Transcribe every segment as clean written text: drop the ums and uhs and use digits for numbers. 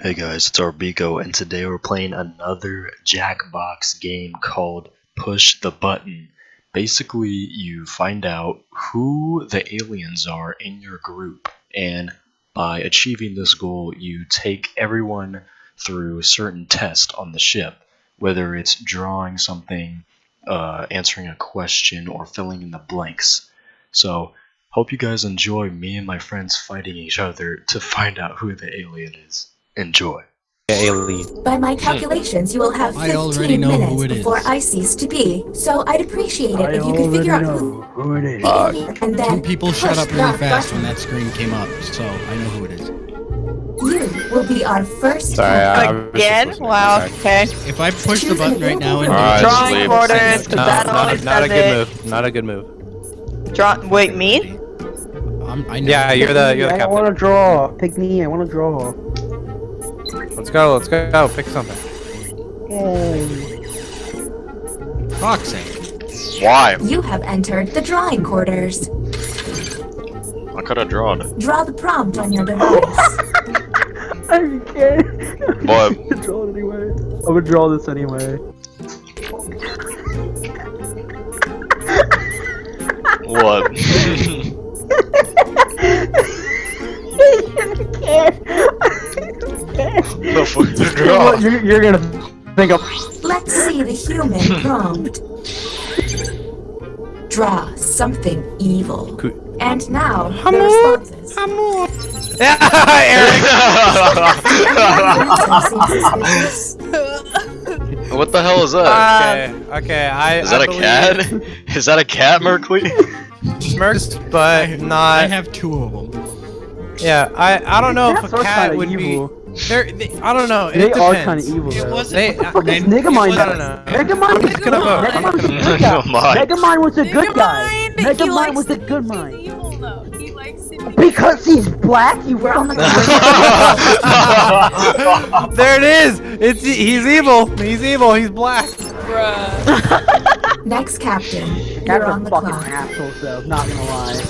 Hey guys, it's Arbiko, and today we're playing another Jackbox game called Push the Button. Basically, you find out who the aliens are in your group, and by achieving this goal, you take everyone through a certain test on the ship, whether it's drawing something, answering a question, or filling in the blanks. So, hope you guys enjoy me and my friends fighting each other to find out who the alien is. Enjoy. Alien. By my calculations, you will have 15 minutes before I cease to be. So I'd appreciate it if you could figure out who it is. And then two people shut up really fast when that screen came up, so I know who it is. You will be our first. Again? Wow. Okay. If I push the button right now and drawing orders, because that always not a does good it. move. Not a good move. Wait, me? I know. Yeah, you're the captain. I want to draw. Pick me. I want to draw. Let's go. Let's go. Pick something. Fuck's sake. Why? You have entered the drawing quarters. I could have drawn. Draw the prompt on your device. I can't. What? I'm gonna draw it anyway. I'm gonna draw this anyway. What? The fuck to draw? You're gonna think of. Let's see the human prompt. Draw something evil. And now, the responses. What the hell is that? Okay. Is that a cat? Is that a cat, Merkley? Smirks, but I not. have two of them. Yeah, I don't know if Cats a are cat kinda would evil. be. I don't know. They It are depends. kind of evil. It Though. wasn't. Fucking Megamind. I don't know. Megamind was gonna vote. Megamind was a good guy. Megamind. Megamind was a good guy. He Megamind likes was a to good be mind. evil, though. He likes to be Because he's black, he wear on the. There it is. He's evil. He's evil. He's black. bruh. Next captain, Cats you're are on the fucking clock. assholes, though. Not gonna lie.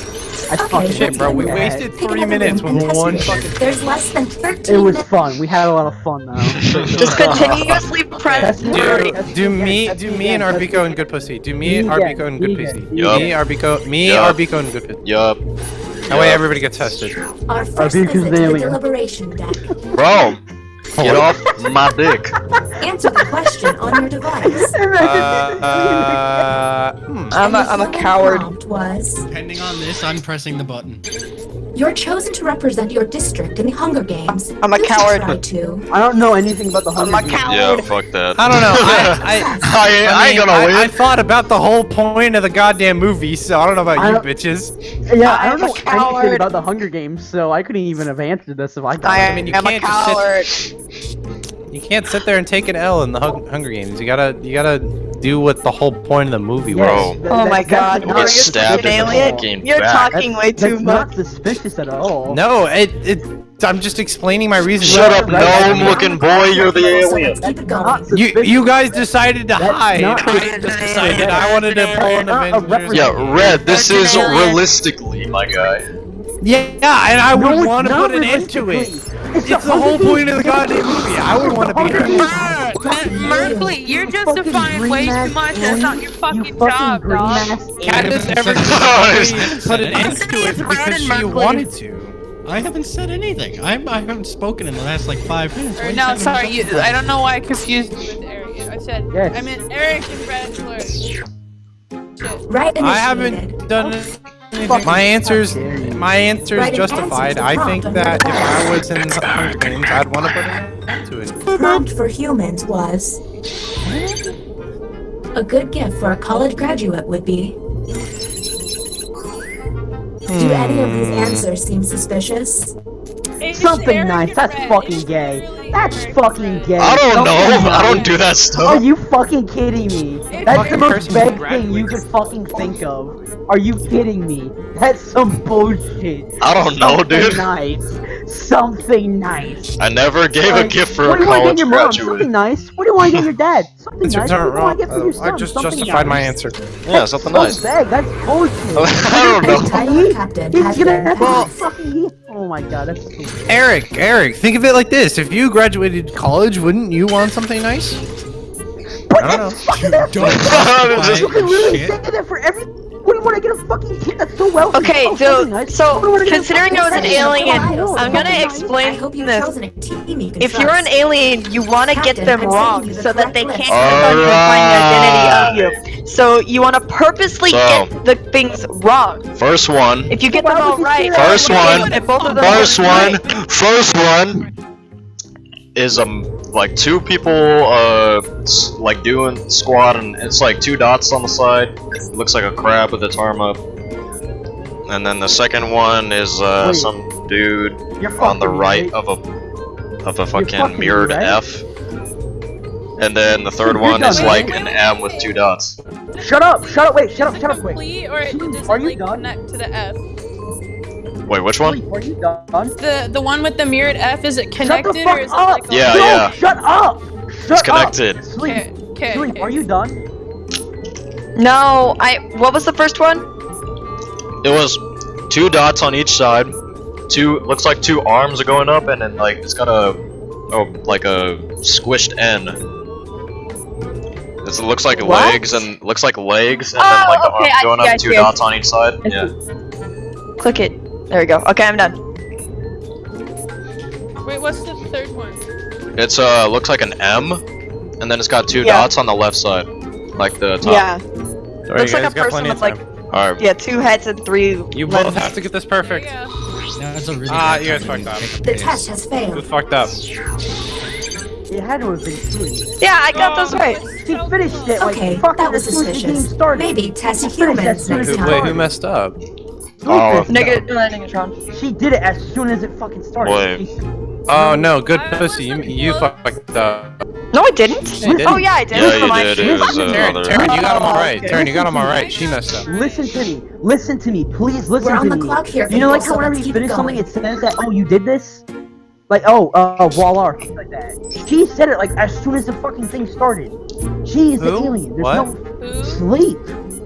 I Okay, fucking Shit, bro. We hate wasted Pick 3 another minutes game with and one test fucking. it. There's less than 13 It was minutes. fun. We had a lot of fun though. Just continuously press. Do me and Arbiko and good pussy. Do me, Arbiko and good pussy. Yup. Me, Yup. Arbiko and good pussy. Yup. That way everybody gets tested. Our first Arbiko's visit to the alien. deliberation deck. Bro, get off my dick. Answer the question on your device. I'm a human coward. prompt was, Depending on this, I'm pressing the button. you're chosen to represent your district in the Hunger Games. I'm a You should coward. try to. I don't know anything about the Hunger I'm a Games. coward. Yeah, fuck that. I don't know. I ain't gonna win. I thought about the whole point of the goddamn movie, so I don't know about I you don't- bitches. Yeah, I don't I'm a know anything coward. about the Hunger Games, so I couldn't even have answered this if I got I it. mean, you am a can't just sit- coward. You can't sit there and take an L in the Hunger Games. You gotta do what the whole point of the movie was. Bro. Oh my god, You'll you're get stabbed an in the alien. fucking You're back. talking way too That's much. not suspicious at all. No, I'm just explaining my reason. Shut up, Right. gnome-looking boy. You're the So alien. let's keep it going. Not suspicious. You guys decided to That's hide. not- I just decided I wanted to pull an Not a Avengers. Yeah, Red. This is You're an alien. realistically, my guy. Yeah, and I No, would it's want to not put an end to it. realistically. It's the whole point of the goddamn movie. I would want to be Hunger there. Games. Merkley, you're justifying way too much. That's not your fucking job, green dog. mask Candace ever put an end to it because she wanted to. I haven't said anything. I haven't spoken in the last like 5 minutes. Why Or are you no, saying sorry. something? I don't know why I confused you with Eric. I said Yes. I meant Eric and Bachelor. Shit. Right initiated. I haven't done anything. My answer's Right, justified. answer I the think prompt on that the if I was in the Hunger Games, I'd want to put an end to it. Prompt for humans was, a good gift for a college graduate would be. Do any of these answers seem suspicious? It's Something Eric nice. and That's Red. fucking It's gay. really That's Eric and fucking Red. gay. I don't Something know. I don't nice. do that Are stuff. you fucking kidding me? It's That's the Eric most person vague who thing you graduates. could fucking think of. Are you kidding me? That's some bullshit. I don't know, Something dude. Nice. Something nice. I never gave a gift for What a do you want to get college your mom? graduate. Something nice. What do you want to get your dad? Something Answers nice. What do aren't you want to wrong. get for your son? I just Something justified my nice. answer. Yeah, something So nice. vague. That's bullshit. I don't know. Tyler Captain He's has gonna been have to Well- fucking. Oh my god, that's stupid. Eric, think of it like this: if you graduated college, wouldn't you want something nice? But I don't that's fucking that. Don't Just- You can literally shit. say that for every. What do you want to get a fucking kid that's so wealthy? Okay, Oh, so something nice. so What do you wanna get a considering I was an fucking alien, child? I'm gonna I explain hope you've this. chosen a team you can If you're an trust. alien, you want to get Captain, them I'm wrong sending you the so that they correct can't list. confirm the identity Alright. of you. So you want to purposely So- get the things wrong. First one. If you get them Why would all you right, say that? First you one. get both of them First one. right. First one is like two people like doing squat, and it's like two dots on the side. It looks like a crab with its arm up. And then the second one is Wait. some dude You're on the fucking right right. of a fucking fucking mirrored right. F. And then the third You're one is done, like right? an M with two dots. Shut up! Shut up! Wait! Shut up! Is it Shut up! Quick! complete or does it Are you like done? connect to the F? Wait, which one? Sleep, are you done? The one with the mirrored F, is it Shut connected the or fuck is it up! like Yeah, No, yeah. Shut up! Shut connected. Up. Sleep. Okay, Sleep. Are you done? No, what was the first one? It was two dots on each side. Looks like two arms are going up, and then like it's got like a squished end. It looks like What? legs and then like the Oh, arms okay, I going see, up, I two see, I dots see. on each side. I Yeah. Click it. There we go. Okay, I'm done. Wait, what's the third one? It's looks like an M, and then it's got two Yeah. dots on the left side, like the top. Yeah. Sorry, Looks you like guys a got person plenty with of like time. All right. yeah 2 heads and 3. You both limbs. have to get this perfect. Yeah. That's a really Ah, bad you guys time to fucked up. take a The piss. test has Who failed. fucked up? It had to have been 3. Yeah, I got those right. She finished it like Okay, fucking that was as soon as the game suspicious. started. Maybe test She finished humans as soon as next it Who, time. wait, who messed up? Oh. Negatron. She did it as soon as it fucking started. Wait. Oh no, good I pussy. You, wasn't you close. fucked up. No, I didn't. Yeah, you did. Oh yeah, I did. Yeah, Never you mind. did. It was Taryn, other. Taryn, you got them all right. Okay. Taryn, you got them all right. She messed up. Listen to me. Listen to me. Please listen We're to on me. the clock here, You know, like people, how so whenever let's you keep finish something, going. it says that, oh, you did this? Like, oh, voila, things like that. She said it like as soon as the fucking thing started. She is the Who? alien. There's What? no Who?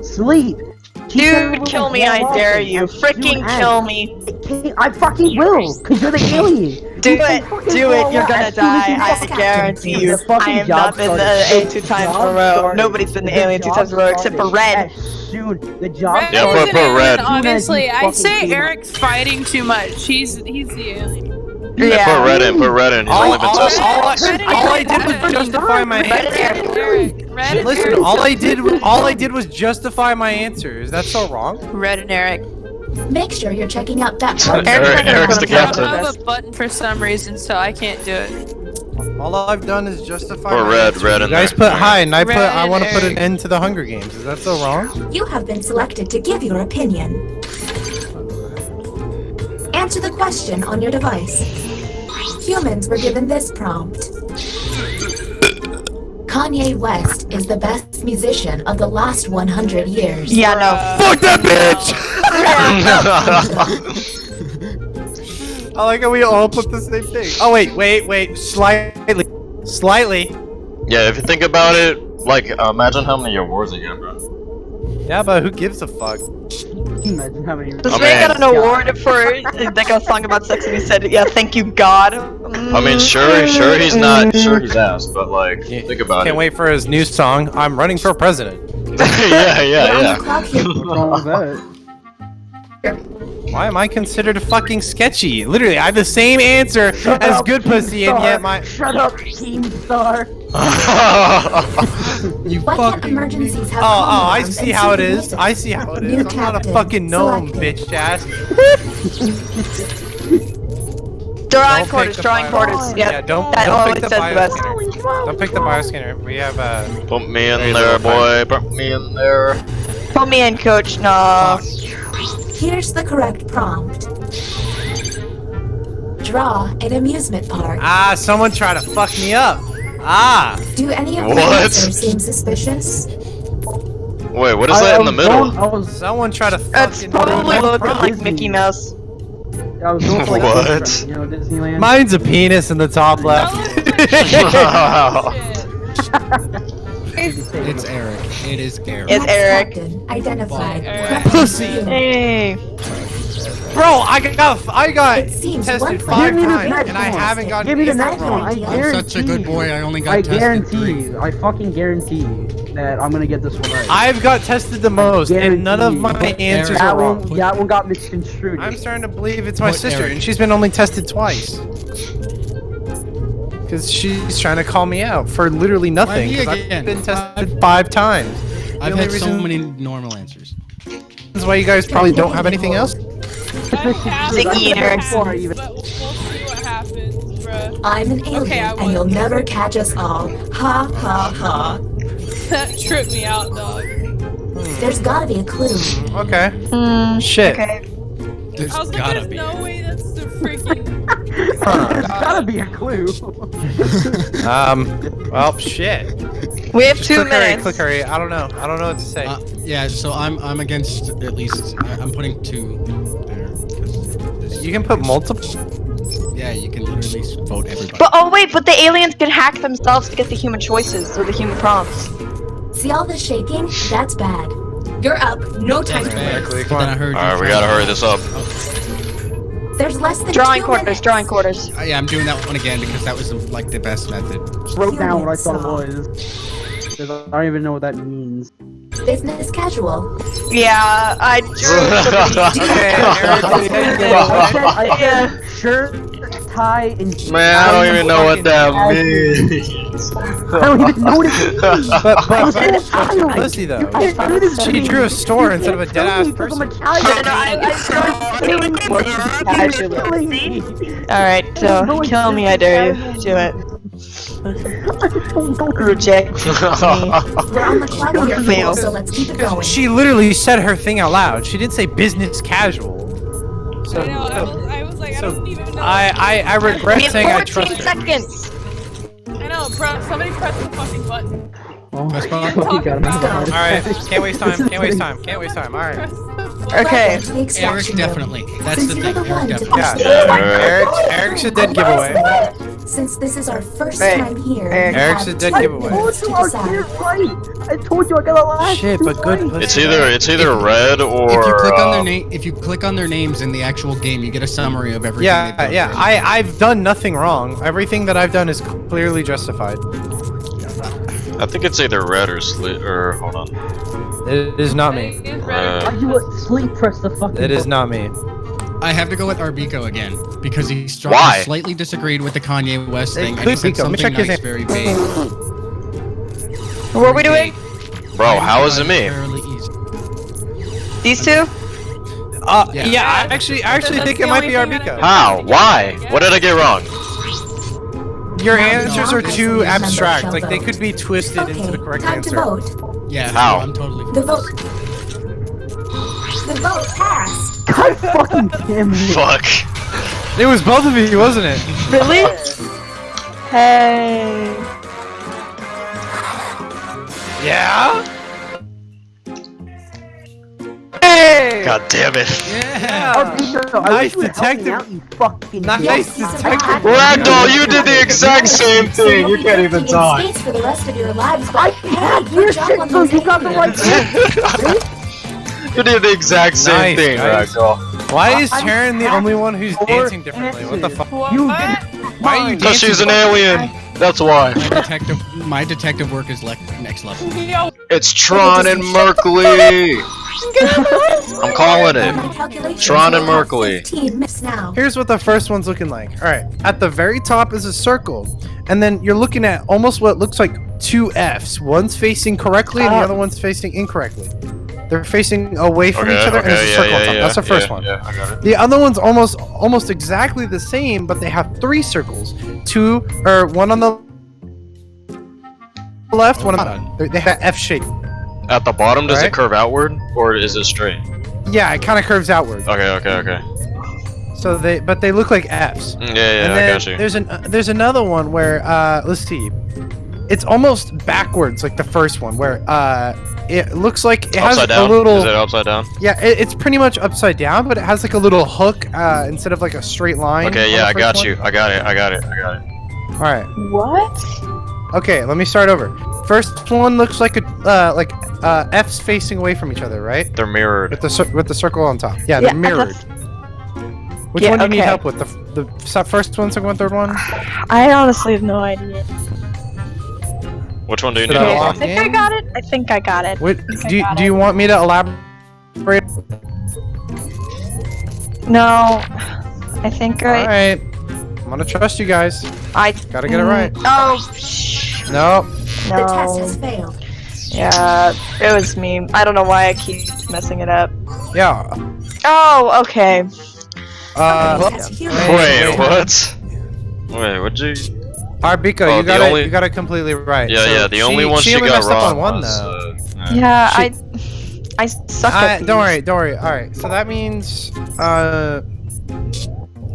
sleep. She said it Dude, was kill like me, I voila dare thing you. as soon Freaking as- kill me. I fucking will, cause you're the alien. Do You say it. fucking Do it. voila You're gonna as soon as die. you I fucking- guarantee you. The fucking I have job not been started. the alien 2 times in a job row. started. Nobody's been the The alien 2 job times in a row except for started. Red. As soon the job Red Yeah, was put an alien, red. obviously. I Fucking say came up. Eric's fighting too much. He's the alien. Yeah, put red in. Put red in. He's only been tested once. all I did was justify my Red answer. and Eric. Red and Listen, Eric. all I did was justify my answer. Is that so wrong? Red and Eric. Make sure you're checking out that Eric- poster. Eric's the I don't captain. have a button for some reason, so I can't do it. All I've done is justify. Or my red, answer. red You in guys there. put high, and I Red, want to put an Eric. end to the Hunger Games. Is that so wrong? You have been selected to give your opinion. Answer the question on your device. Humans were given this prompt. Kanye West is the best musician of the last 100 years. Yeah, no. Fuck that bitch! I like how we all put the same thing. Oh wait, slightly. Yeah, if you think about it, like imagine how many awards you get, bro. Yeah, but who gives a fuck? Imagine how many. This I man got mean- an award for like a song about sex, and he said, "Yeah, thank you, God." I mean, sure he's not, sure he's ass, but like, think about Can't it. wait for his new song. I'm running for president. Yeah, We're yeah, on yeah. the clock here. What's wrong with that? Why am I considered fucking sketchy? Literally, I have the same answer as up, good pussy, and yet my. Shut up, Team Star. You Why can't emergencies have Oh, I alarms see and how it safety is. music? I see how it New is. I'm not a captain fucking gnome, selected. bitch ass. Drawing Don't quarters, pick the drawing bio- quarters. Yeah, Yeah, don't that always pick the says the best. bioscanner. Don't pick the bioscanner. We have Put me in Very there, little boy. Put me in there. Put me in, coach. No. Here's the correct prompt. Draw an amusement park. someone try to fuck me up. Do any of the What? answers seem suspicious? Wait, what is that in the middle? I was Someone try to That's fucking. probably That's looking like Disney. Mickey Mouse. I was going for like What? Disneyland, you know, Disneyland. Mine's a penis in the top left. It's Eric. It is Eric. It's Eric. Captain identified. Eric. Pussy. Hey. Bro, I got It seems tested one 5 Give me the times next and I one. haven't gotten Give me the Is that next one. I an idea? I'm guarantee. such a good boy. I only got I tested guarantee 3. you. I fucking guarantee you that I'm gonna get this one right. I've got tested the most, and none of my answers that are wrong. one, that one got misconstrued. I'm starting to believe it's my Put sister, Eric. and she's been only tested twice. Because she's trying to call me out for literally nothing. me 'cause I've again? been tested 5 times. The I've only had so reason many normal answers. is why you guys probably don't have anything else. Thank you, Eric. But we'll see what happens, bruh. I'm an alien, Okay, I and you'll was. never catch us all. Ha ha ha. That tripped me out, dog. There's gotta be a clue. Okay. Hmm. Shit. Okay. There's I was like, gotta there's be. no way that's the freaking. There's gotta be a clue. Well, shit. We have Just 2 click hurry, minutes. click hurry. I don't know. I don't know what to say. Yeah, so I'm against at least. I'm putting 2 there. 'cause this- You can put multiple. Yeah, you can literally vote everybody. But oh wait, but the aliens can hack themselves to get the human choices or the human prompts. See all this shaking? That's bad. You're up. No time to Bad. wait. But then I heard. Alright, we gotta hurry this up. There's less than Drawing 2 quarters, minutes. drawing quarters. Yeah, I'm doing that one again because that was like the best method. Wrote down what I thought it was. 'Cause I don't even know what that means. Business casual. Yeah, I drew I said shirt, tie, and Man, I don't even know what that means. I don't even know what it means. I said it silent. Pussy though. I drew this She thing. drew a store instead of a You dead ass can't tell me 'cause person. I'm Italian. Alright, so kill me, I dare you. Do it. Reject me. We're on the clock here, Fail. so let's keep it going. She literally said her thing out loud. She didn't say business casual. So, I know, I was like, I don't even know. I regret We have saying I 14 trust her. seconds. I know, bro. Somebody press the fucking button. Oh my Press button. God, we got another heart Alright, attack. can't waste time, can't waste time, can't waste time. Alright. Press the button. Okay. Welcome to the extraction Eric, room. definitely. That's Since the you're thing. the Eric, one to definitely. push Yeah. Eric's a dead giveaway. Since this is our first Right. time here, Eric. we Eric's have a dead 2 giveaway. minutes to I told decide. you I was right. I told you I got a last. Shit, but good pussy. It's either red or If you click on their name, if you click on their names in the actual game, you get a summary of everything. Yeah, they've done. yeah. I've done nothing wrong. Everything that I've done is clearly justified. I think it's either red or slit or hold on. It is not me. Why you let sleep press the fucking It is not me. I have to go with Arbiko again because he Why? slightly disagreed with the Kanye West Hey, thing and he said Arbiko, let me something check his nice, name. very vague. What are we doing? Bro, how is it me? Fairly easy. These two? Yeah, Yeah. I actually That's think the it might only be thing that I Arbiko. How? Why? What did I get wrong? Your Now answers are I too remember abstract. shall Like they vote. could be twisted Okay, into the correct time answer. to vote. Yeah, How? I'm totally. The vote. The vote passed. God fucking damn it. Fuck. It was both of you, wasn't it? Really? Hey. Yeah. God damn it. Yeah. Nice detective. Nice detective. Ragdoll, you did the exact same thing. You can't even talk. Space for the rest of your lives, I but had hey, your good job shit, on so those you got the right answers. You did the exact same Nice, thing, nice. Ragdoll. Why is Taryn the only one who's dancing differently? What the fuck? You Why are you Because dancing? she's an alien. That's why. My detective work is next level. Yo, It's Tron and Merkley. I'm calling On my it. calculations, Tron and we'll have Merkley. 15 minutes now. Here's what the first one's looking like. All right, at the very top is a circle, and then you're looking at almost what looks like 2 Fs. One's facing correctly, and the other one's facing incorrectly. They're facing away from each other, and there's a circle on top. That's the first one. Yeah, I got it. The other one's almost exactly the same, but they have 3 circles. One on the left, one on the. They have an F shape. At the bottom, does Right. it curve outward or is it straight? Yeah, it kind of curves outward. Okay. So they look like Fs. Yeah, And I then got you. there's another one where let's see, it's almost backwards like the first one where it looks like it has Upside a down? little. Is it upside down? Yeah, it's pretty much upside down, but it has like a little hook instead of like a straight line. Okay, on yeah, the I first got one. you. I got it. All right. What? Okay, let me start over. First one looks like a F's facing away from each other, right? They're mirrored. With the circle on top. Yeah, Yeah, they're mirrored. Which Yeah, one do you need okay. help with? The first one, second one, third one? I honestly have no idea. Which one do you Should need I help I lock on? think I in? got it. I think I got it. Wait, I do got you want me to elaborate? No. I think All I. right. I'm gonna trust you guys. I Gotta get it right. Oh. No. The test has No. failed. Yeah, it was me. I don't know why I keep messing it up. Yeah. Oh, okay. As humans, Wait, what? Wait, what'd you? Arbiko, Oh, you the got only- it. You got it completely right. Yeah, So yeah. The only one she only got messed up wrong on one was. though. Yeah, She- I suck at these. Don't worry. All right. So that means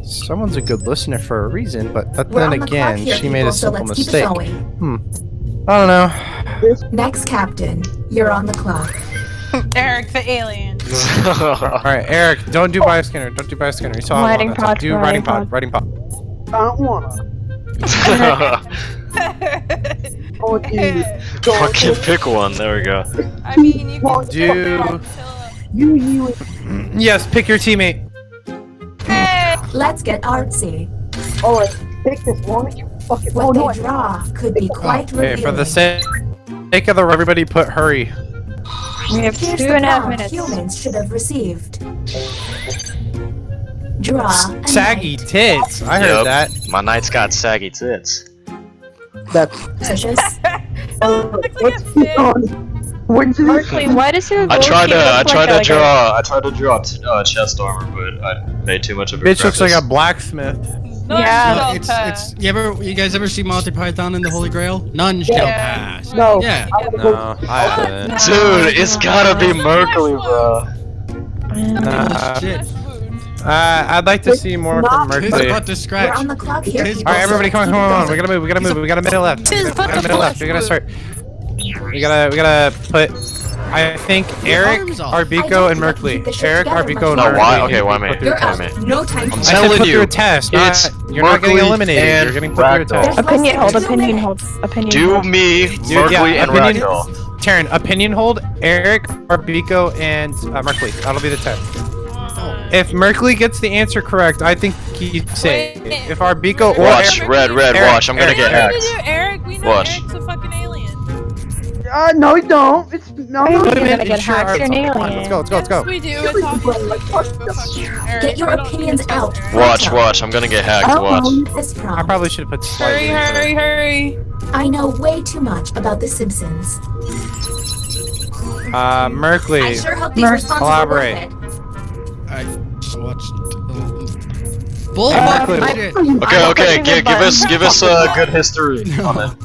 someone's a good listener for a reason, but we're then on the clock again, here, she made people, a so simple let's keep it mistake. going. I don't know. Next captain, you're on the clock. Eric the alien. All right, Eric, don't do bioscanner. Don't do bioscanner. You saw Writing it on pod, Do writing writing pod. I don't wanna. Fucking pick one. There we go. I mean, you can Do You. yes, pick your teammate. Let's get artsy. Oh, like, pick this one. You fucking. What Oh no. they draw could be quite Okay, revealing. for the sake of the everybody, put hurry. We have Here's 2.5 the prompt minutes. humans should have received. Draw a Saggy knight. tits. I heard Yep. that. My knight's got saggy tits. That's. Suspicious. What's going on? When did this? Berkeley, why does your I tried to like draw chest armor, but I made too much of a Bitch looks like a crevice. blacksmith. None Yeah. shall It's pass. you guys ever see Monty Python and the Holy Grail? None shall Yeah. pass. No. Yeah. I wanna go. No, I haven't. Dude, it's gotta be Merkley, bro. Nah. Shit. I'd like to see more from His Merkley. butt to We're scratch. on the clock here. His people, All right, so everybody, let's come on. keep it We gotta move. We got a minute left. We got a minute left. We gotta start. We gotta put. I think Eric, arms off. Arbiko, and Merkley. Eric, Arbiko, and No, Merkley. why? Okay, why me? Put through a You're test. out. No time I'm to I said telling put you, through a test. it's You're not getting Merkley eliminated. and You're getting put through a Ragdoll. test. Opinion hold, There's opinion no hold, opinion Do hold. me, Dude, yeah, Merkley, and opinion- Ragdoll. Taryn, opinion hold. Eric, Arbiko, and Merkley. That'll be the test. If Merkley gets the answer correct, I think he's safe. Wait. If Arbiko or Watch, Eric, red, Eric, watch. I'm gonna Eric, get Eric. hacked. Eric, we know Watch. Eric's a fucking alien. No, you don't. It's no. Are you no. Put him You're in. gonna get Ensure hacked, our- you're an Come on, alien. let's go. Yes, we do. It's obviously Eric. Get your I don't opinions trust out. Eric. Watch. I'm gonna get hacked. Watch. this I prompt. probably should have put slightly. Hurry. I know way too much about The Simpsons. I Merkley. sure hope these Merk, responses collaborate. were worth it. I watched. Bull Merkley. shit. Okay. Give us a good history on it.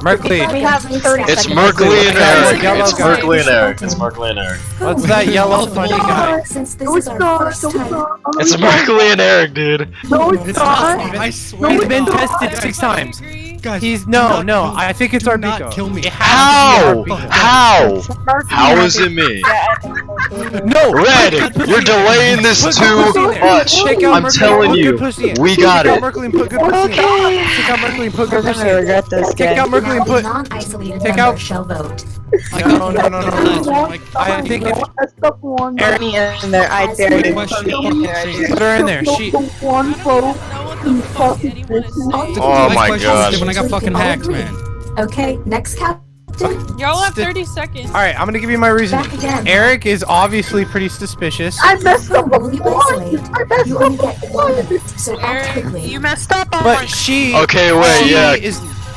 Merkley. We have 30 It's seconds. Merkley and Eric. Yellow It's guy. Merkley and Eric. It's Merkley and Eric. What's that yellow funny guy? Since this is our first time, It's Merkley and Eric, dude. No, it's It's not. not. I swear. He's to been God. tested 6 times. Guys, He's do no. not kill- I think it's do Arbiko. not kill me. It has to be Arbiko. How? How is it me? No, Red, you're delaying this Put too good pussy in there. much. Take out I'm Merkley telling and put you, good pussy in. we got Take out it. Merkley and put good pussy in. Take out Merkley and put good I'm pussy gonna in. regret this. Take out Merkley now and the put. non-isolated Take member out- shall vote. I No, got no, no, no. Like, I think if That's the one. Eric, Me in there, I dare you. question. put her in there. She. The one vote. Know what the fuck anyone is saying. Oh my my question gosh. is when I got fucking hacked, man. Okay, next captain. Y'all have Sti- 30 seconds. All right, I'm gonna give you my reason. Back again. Eric is obviously pretty suspicious. I messed up Will you isolate? I messed You up only get 1 minute, so act Eric, quickly. you messed up on But she. Okay, wait, she yeah.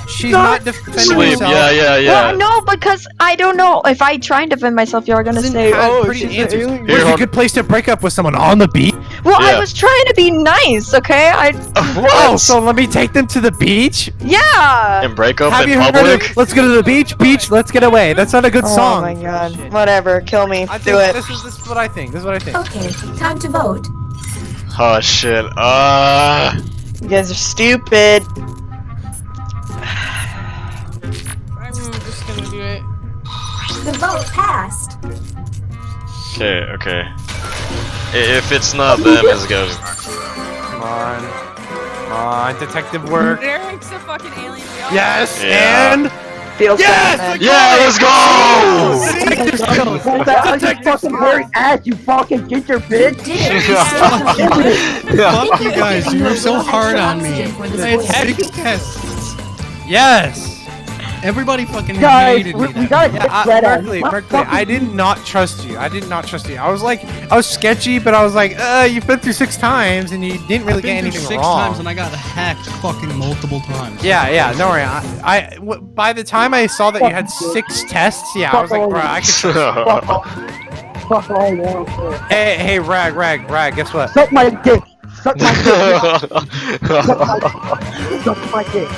She's not defending Sleep. herself. Yeah. Well, no, because I don't know. If I try and defend myself, you're gonna Doesn't say, have "Oh, pretty she's answers. an alien." Where's a hold- good place to break up with someone on the beach? Well, I Yeah. was trying to be nice, okay? Oh, so let me take them to the beach? Yeah. And break up Have in you heard public? of Let's Go to the beach? Beach, let's get away. That's not a good Oh song. my god. Whatever. Kill me. I Do think it. this is what I think. This is what I think. Okay, time to vote. Oh shit. You guys are stupid. I'm just gonna do it. The vote passed. Okay, okay. If it's not them, it's goes. Come on. Come on, detective work. Eric's a fucking alien. We all Yes, Yeah. and Feels yes! bad. Yeah, let's go! Detective skills. Hold that on your Detective fucking skills. hairy ass, you fucking ginger bitch! Fuck you guys, you were so hard on me. I had 6 tests. Yes. Everybody fucking Guys, hated we me. that gotta day. get red out. Berkeley, I did not trust you. I did not trust you. I was sketchy, but I was like, you've been through 6 times and you didn't really I've get been through anything 6 wrong. times and I got hacked fucking multiple times. Yeah, don't worry. By the time I saw that you had 6 tests, yeah, I was like, bro, I could trust Fuck all you want to. Hey, Rag, guess what? Suck my dick! Suck my dick! Suck my dick!